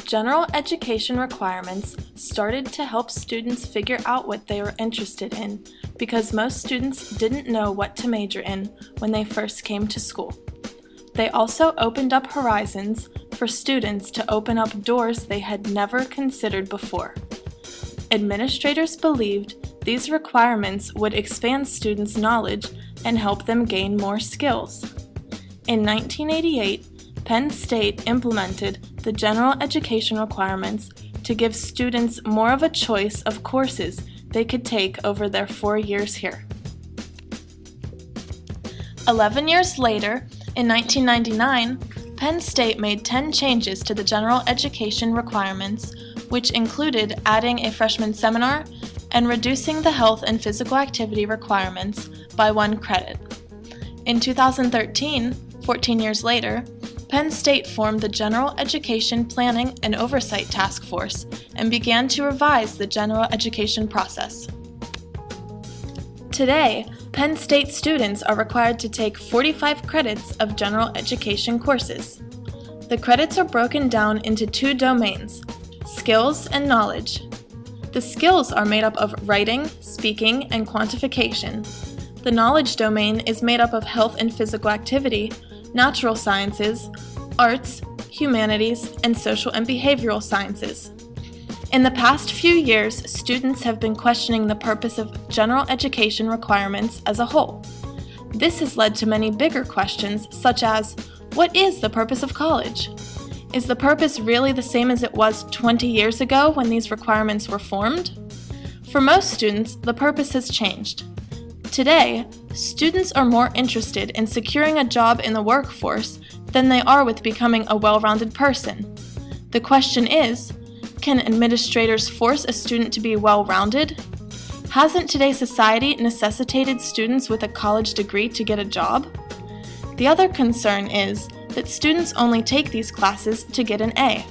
General education requirements started to help students figure out what they were interested in because most students didn't know what to major in when they first came to school. They also opened up horizons for students to open up doors they had never considered before. Administrators believed these requirements would expand students' knowledge and help them gain more skills. In 1988, Penn State implemented the general education requirements to give students more of a choice of courses they could take over their 4 years here. 11 years later, in 1999, Penn State made 10 changes to the general education requirements, which included adding a freshman seminar and reducing the health and physical activity requirements by 1 credit. In 2013, 14 years later, Penn State formed the General Education Planning and Oversight Task Force and began to revise the general education process. Today, Penn State students are required to take 45 credits of general education courses. The credits are broken down into 2 domains: skills and knowledge. The skills are made up of writing, speaking, and quantification. The knowledge domain is made up of health and physical activity, natural sciences, arts, humanities, and social and behavioral sciences. In the past few years, students have been questioning the purpose of general education requirements as a whole. This has led to many bigger questions, such as, what is the purpose of college? Is the purpose really the same as it was 20 years ago when these requirements were formed? For most students, the purpose has changed. Today, students are more interested in securing a job in the workforce than they are with becoming a well-rounded person. The question is, can administrators force a student to be well-rounded? Hasn't today's society necessitated students with a college degree to get a job? The other concern is that students only take these classes to get an A.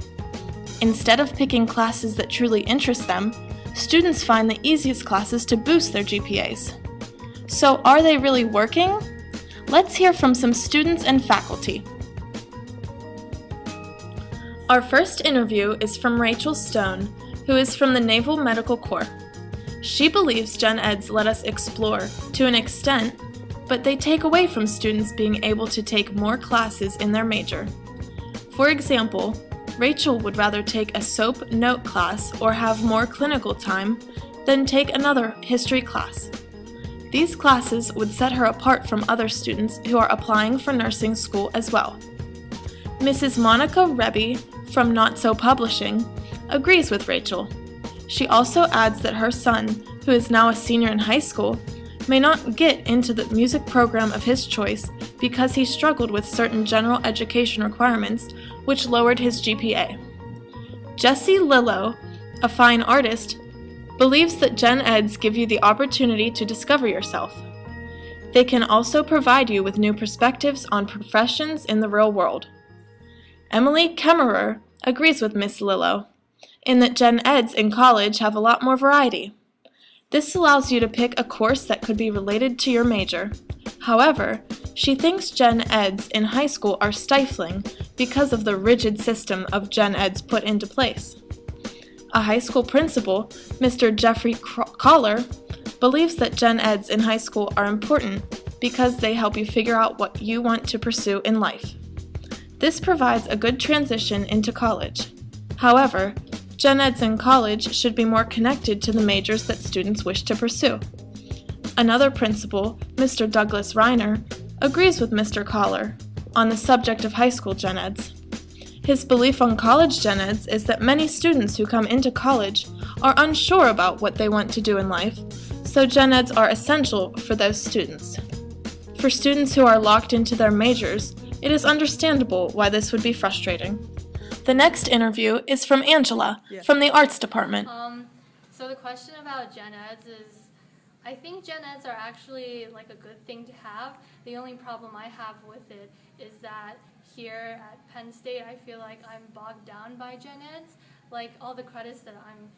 Instead of picking classes that truly interest them, students find the easiest classes to boost their GPAs. So are they really working? Let's hear from some students and faculty. Our first interview is from Rachel Stone, who is from the Naval Medical Corps. She believes Gen Eds let us explore to an extent, but they take away from students being able to take more classes in their major. For example, Rachel would rather take a SOAP note class or have more clinical time than take another history class. These classes would set her apart from other students who are applying for nursing school as well. Mrs. Monica Rebbe from Not So Publishing agrees with Rachel. She also adds that her son, who is now a senior in high school, may not get into the music program of his choice because he struggled with certain general education requirements, which lowered his GPA. Jessie Lillo, a fine artist, believes that Gen Eds give you the opportunity to discover yourself. They can also provide you with new perspectives on professions in the real world. Emily Kemmerer agrees with Miss Lillo, in that Gen Eds in college have a lot more variety. This allows you to pick a course that could be related to your major. However, she thinks Gen Eds in high school are stifling because of the rigid system of Gen Eds put into place. A high school principal, Mr. Jeffrey Collar, believes that Gen Eds in high school are important because they help you figure out what you want to pursue in life. This provides a good transition into college. However, Gen Eds in college should be more connected to the majors that students wish to pursue. Another principal, Mr. Douglas Reiner, agrees with Mr. Collar on the subject of high school Gen Eds. His belief on college Gen Eds is that many students who come into college are unsure about what they want to do in life, so Gen Eds are essential for those students. For students who are locked into their majors, it is understandable why this would be frustrating. The next interview is from Angela, from the Arts Department. So the question about Gen Eds is, I think Gen Eds are actually like a good thing to have. The only problem I have with it is that here at Penn State, I feel like I'm bogged down by Gen Eds. Like all the credits that I'm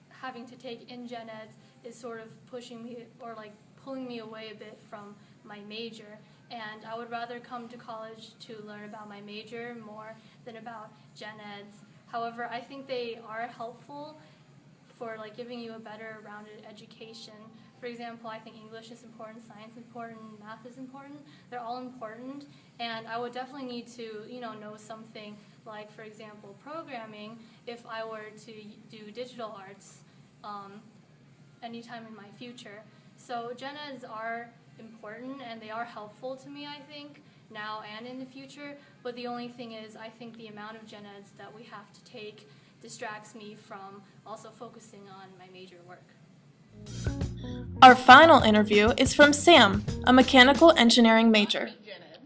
having to take in Gen Eds is sort of pushing me or like pulling me away a bit from my major. And I would rather come to college to learn about my major more than about Gen Eds. However, I think they are helpful for like giving you a better rounded education. For example, I think English is important, science is important, math is important. They're all important, and I would definitely need to, know something like, for example, programming if I were to do digital arts anytime in my future. So gen eds are important and they are helpful to me, I think, now and in the future, but the only thing is I think the amount of gen eds that we have to take distracts me from also focusing on my major work. Our final interview is from Sam, a mechanical engineering major. Gen eds.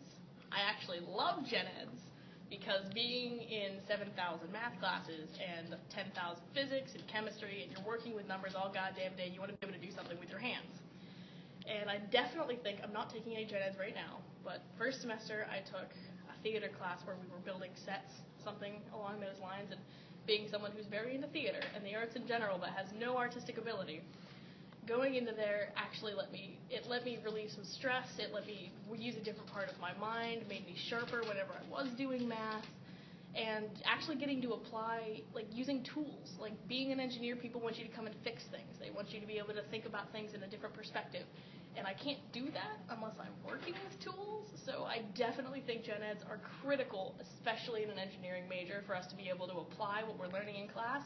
I actually love gen eds because being in 7,000 math classes and 10,000 physics and chemistry, and you're working with numbers all goddamn day, you want to be able to do something with your hands. And I definitely think, I'm not taking any gen eds right now, but first semester I took a theater class where we were building sets, something along those lines, and being someone who's very into theater and the arts in general but has no artistic ability, going into there actually let me relieve some stress, it let me use a different part of my mind, made me sharper whenever I was doing math, and actually getting to apply, like using tools. Like being an engineer, people want you to come and fix things. They want you to be able to think about things in a different perspective. And I can't do that unless I'm working with tools. So I definitely think gen eds are critical, especially in an engineering major, for us to be able to apply what we're learning in class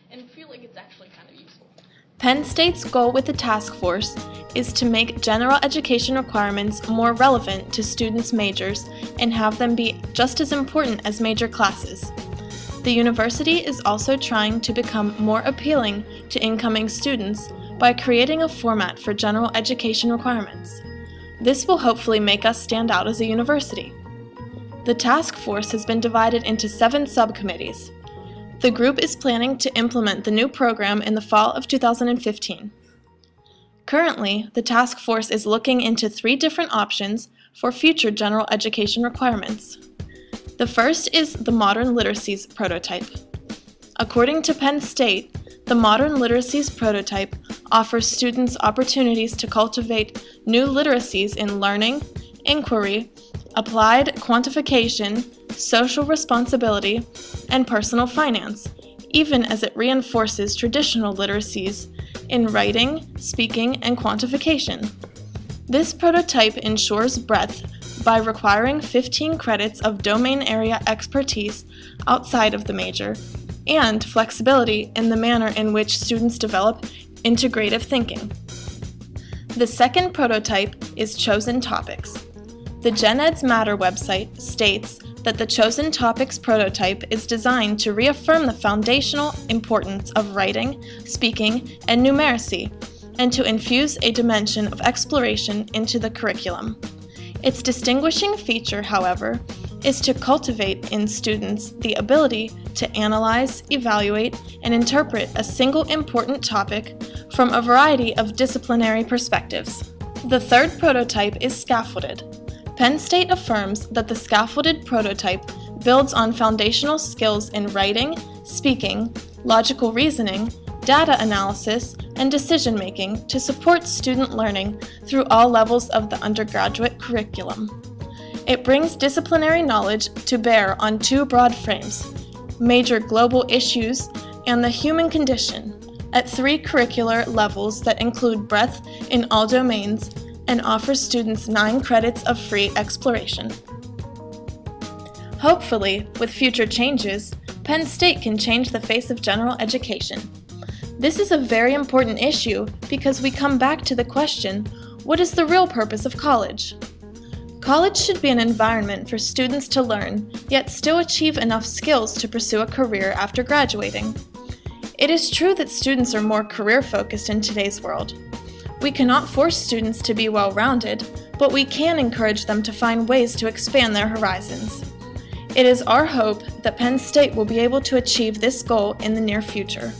and feel like it's actually kind of useful. Penn State's goal with the task force is to make general education requirements more relevant to students' majors and have them be just as important as major classes. The university is also trying to become more appealing to incoming students by creating a format for general education requirements. This will hopefully make us stand out as a university. The task force has been divided into 7 subcommittees. The group is planning to implement the new program in the fall of 2015. Currently, the task force is looking into 3 different options for future general education requirements. The first is the Modern Literacies prototype. According to Penn State, the Modern Literacies prototype offers students opportunities to cultivate new literacies in learning, inquiry, applied quantification, social responsibility, and personal finance, even as it reinforces traditional literacies in writing, speaking, and quantification. This prototype ensures breadth by requiring 15 credits of domain area expertise outside of the major, and flexibility in the manner in which students develop integrative thinking. The second prototype is Chosen Topics. The Gen Eds Matter website states that the Chosen Topics prototype is designed to reaffirm the foundational importance of writing, speaking, and numeracy, and to infuse a dimension of exploration into the curriculum. Its distinguishing feature, however, is to cultivate in students the ability to analyze, evaluate, and interpret a single important topic from a variety of disciplinary perspectives. The third prototype is Scaffolded. Penn State affirms that the Scaffolded prototype builds on foundational skills in writing, speaking, logical reasoning, data analysis, and decision-making to support student learning through all levels of the undergraduate curriculum. It brings disciplinary knowledge to bear on 2 broad frames: major global issues and the human condition, at 3 curricular levels that include breadth in all domains and offers students 9 credits of free exploration. Hopefully, with future changes, Penn State can change the face of general education. This is a very important issue because we come back to the question, what is the real purpose of college? College should be an environment for students to learn, yet still achieve enough skills to pursue a career after graduating. It is true that students are more career-focused in today's world. We cannot force students to be well-rounded, but we can encourage them to find ways to expand their horizons. It is our hope that Penn State will be able to achieve this goal in the near future.